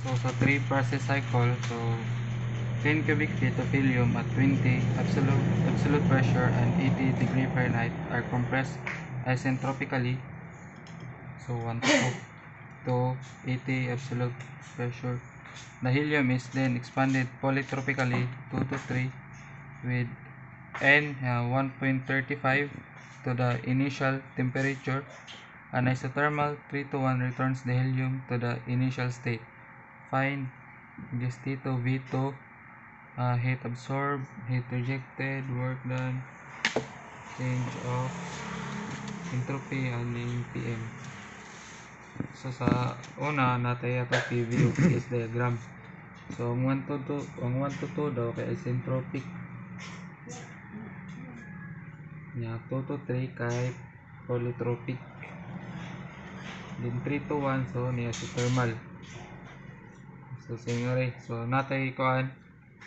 So sa 3 process cycle, so 10 cubic feet of helium at 20 absolute pressure and 80 degree Fahrenheit are compressed isentropically. So 1 to 80 absolute pressure. The helium is then expanded polytropically 2 to 3 with N 1.35 to the initial temperature. An isothermal 3 to 1 returns the helium to the initial state. Find this T2 V2, heat absorbed, heat rejected, work done, change of entropy and in PM. So sa una natay ato PV o PS diagram. So ang 1 to 2 daw kay isentropic. Nya 2 to 3 kay polytropic. Then 3 to 1 so niya si thermal. So singare. So natay kuan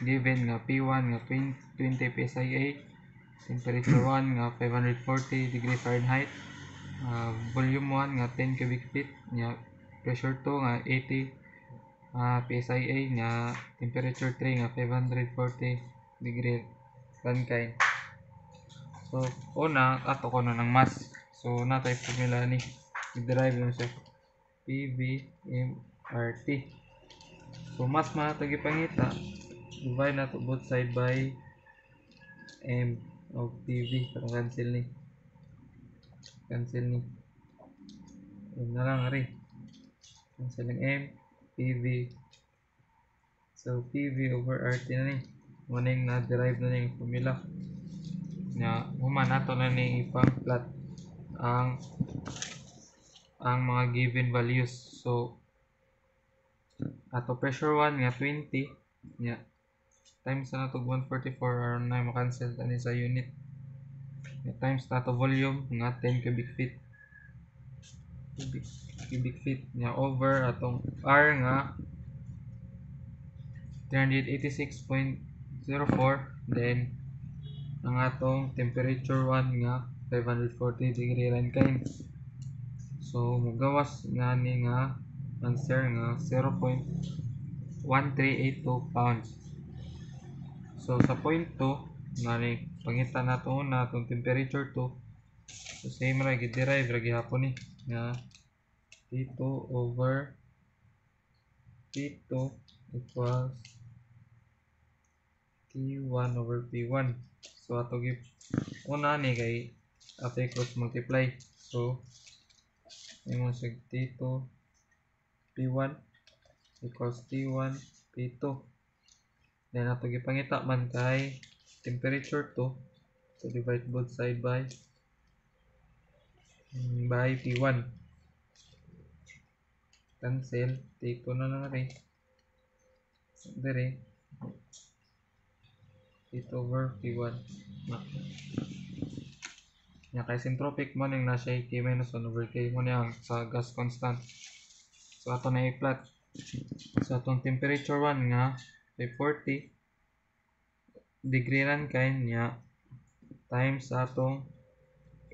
given nga P1 nga 20 psia, temperature 1 nga 540 degree Fahrenheit, volume 1 nga 10 cubic feet, nya pressure 2 nga 80 psia, nya temperature 3 nga 540 degree Fahrenheit. So una ato ko na ng mass. So natay formula ni i-derive lang siya PVMRT. So mass man ato gipangita, divide nato both side by M of PV. Pero cancel ni M na lang rin, cancel ng M PV. So PV over RT na ni muning na derive na ni formula na human nato na ni ipang plot ang mga given values. So ato pressure 1 nga 20 nya times na nato 144 aron na makancel tani sa unit, nya times nato volume nga 10 cubic feet nya over atong R nga 386.04, then ang atong temperature 1 nga 540 degree Fahrenheit. So mugawas nga ni nga answer nga 0.1382 pounds. So sa point 2 nga ni pangita nato una atong temperature 2, so same ra gi-derive ra gihapon ni nga T2 over P2 equals T1 over P1. So ato gi una ni kay ato cross multiply. So imong sig T2 P1 equals T1 P2. Then ato gipangita man kay temperature 2, so divide both side by P1. Cancel T2 na lang rin dire T2 over P1 nya kay isentropic mo ning nasa K minus 1 over K mo niya sa gas constant. So ato na i-plot. So atong temperature 1 nga 540 degree Fahrenheit nya times atong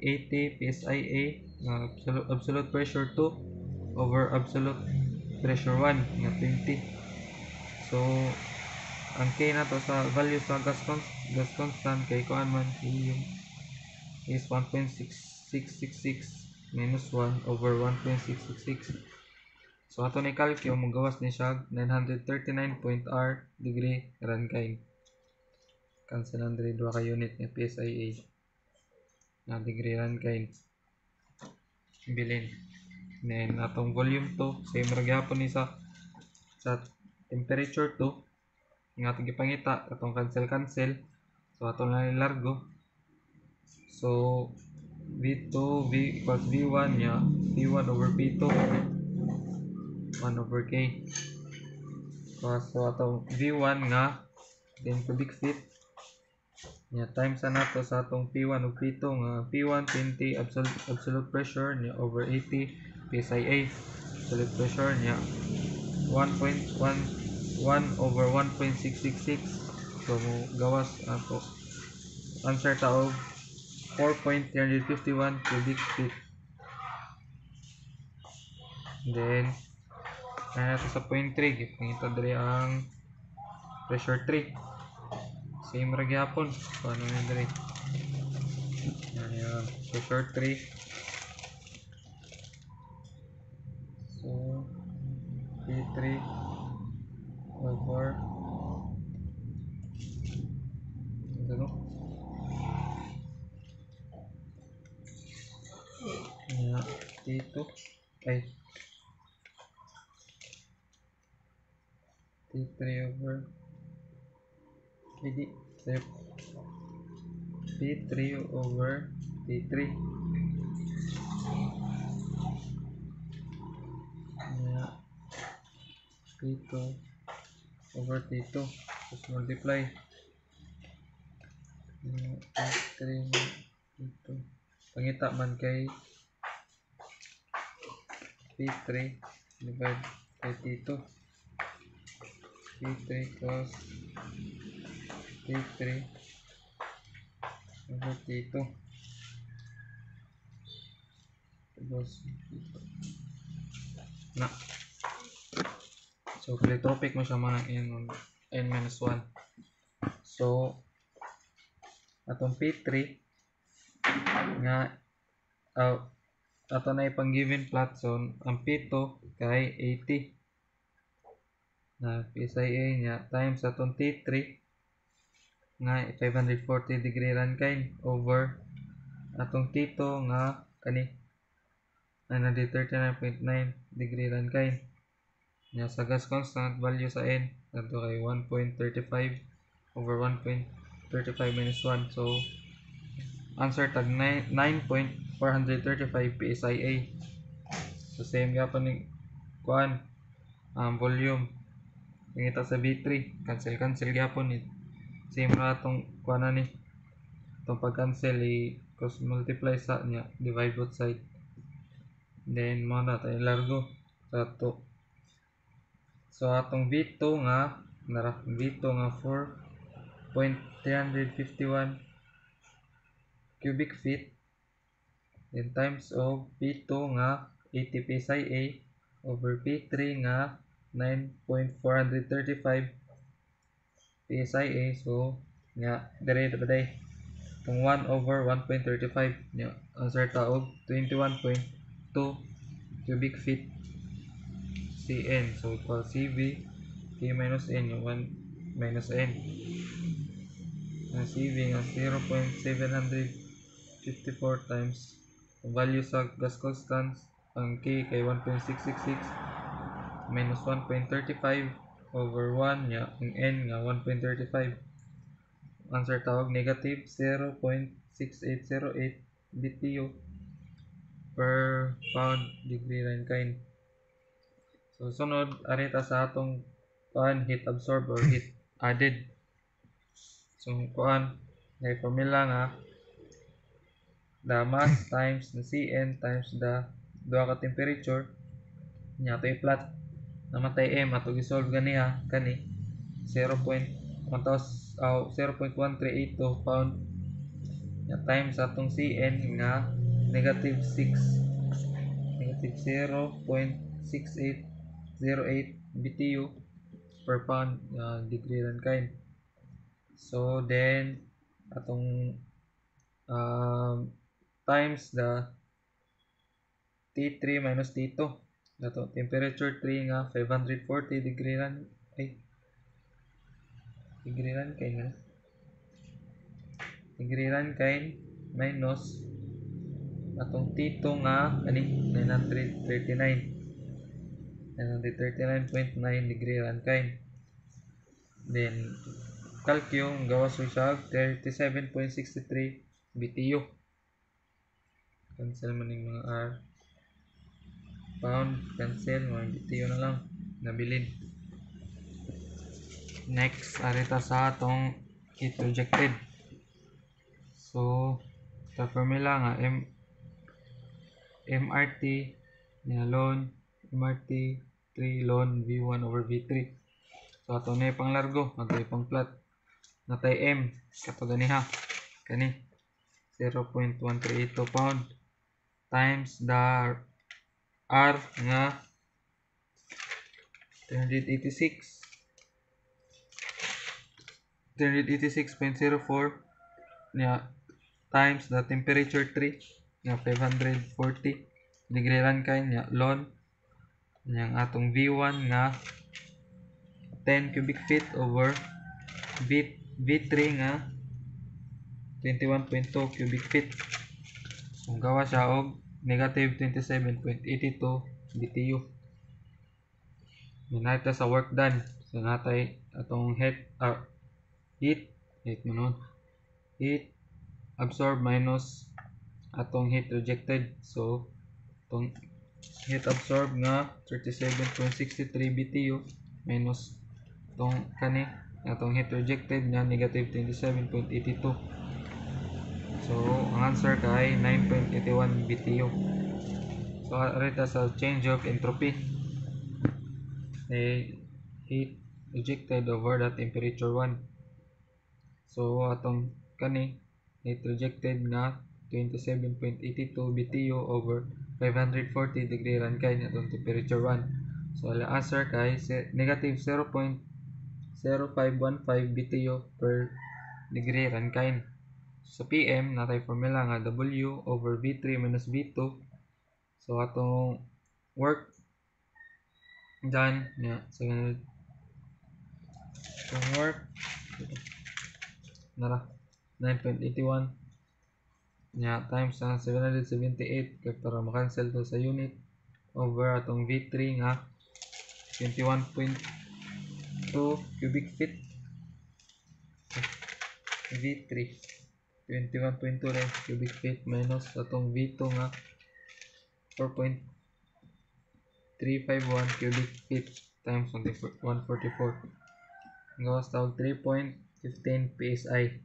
80 psia nga absolute pressure 2 over absolute pressure 1 nga 20. So ang K na to sa value sa gas constant kay kuan man helium is 1.6666 minus 1 over 1.666. So ato ni calculate magawas ni siya 939.R degree Fahrenheit. Cancel ang dire 2 ka unit ng PSIA na degree Fahrenheit bilin. Then atong volume 2 same ra gyapon ni sa temperature 2 nga atong gipangita atong cancel. So ato na largo. So V2 V equals V1 nya P1 over P2 1 over K. So atong V1 nga 10 cubic feet nya times na nato sa atong P1 ug P2 nga P1 20 absolute pressure nya over 80 psia, absolute pressure nya 1.11 over 1.666. So mo gawas ato answer ta og 4.351 cubic feet. Then Kaya nato sa point 3 gipangita diri ang pressure 3. Same ra gyapon. Paano na diri? Yan, pressure 3. So P3 over ano? Yeah, T2 ay T3 over hindi P3 over T3. Yeah, P2 over T2. Just multiply. P3 T2. Pangita man kay P3 divide by T2. P3 plus T3 over T2 plus na. So pleitropic mo siya man ang n-1. So atong P3 nga ato na ipang given plot. So ang P2 kay 80 na PSIA niya times atong T3 nga 540 degree Rankine over atong T2 nga kani na 39.9 degree Rankine. Nya sa gas constant value sa n nato kay 1.35 over 1.35 minus 1. So answer tag 9.435 PSIA. So same gyapon ning kuan volume ngita sa B3 cancel gyapon ni same ra atong kuan ni itong pag cancel cross multiply sa nya divide both side then mo na tayo largo sa to. So atong V2 nga V2 nga 4.351 cubic feet then times of P2 nga 80 PSIA over P3 nga 9.435 PSIA. So nga dire daday itong 1 over 1.35 nya answer taog 21.2 cubic feet Cn. So equal Cv K minus N yung 1 minus N ang Cv nga 0.754 times ang value sa gas constant ang K kay 1.666 minus 1.35 over 1 nya ang N nga 1.35. Answer tawag negative 0.6808 BTU per pound degree Rankine. So sunod arita sa atong kuan heat absorbed or heat added. So kuan may formula nga the mass times the Cn times the duha ka temperature nya to i-plot namatay M ato gisolve ganiha kani 0.1382 pound nya times atong Cn nga negative 0.6808 BTU per pound degree Rankine. So then atong times the T3 minus T2 dato temperature 3 nga 540 degree Rankine minus atong T2 nga ani 939.9 degree Rankine. Then calculate gawas siya 37.63 BTU. Cancel man yung mga R pound, cancel mga BTU na lang nabilin. Next arita sa atong heat rejected. So sa formula nga MRT nya ln MRT 3 ln V1 over V3. So ato na pang largo ato pang plot natay M kato ganiha kani 0.132 pound times the R nga 386 386.04 nya times the temperature 3 nya 540 degree Fahrenheit nya ln yang atong V1 nga 10 cubic feet over V3 nga 21.2 cubic feet. Kung gawa siya og negative 27.82 BTU. Minata sa work done. So natay atong heat mo heat absorbed minus atong heat rejected. So atong heat absorbed nga 37.63 BTU minus atong atong heat rejected nga negative 27.82. So ang answer kay 9.81 BTU. So arita sa change of entropy heat rejected over the temperature 1. So atong heat rejected nga 27.82 BTU over 540 degree Fahrenheit atong temperature 1. So ang answer kay negative 0.0515 BTU per degree Fahrenheit. Sa PM natay formula nga W over V3 minus V2. So atong work done nya atong work nara 9.81 nya times ang 778 kay para makancel to sa unit over atong V3 nga 21.2 cubic feet V3 21.2 cubic feet minus atong V2 nga 4.351 cubic feet times 144 gawas tawag 3.15 PSI.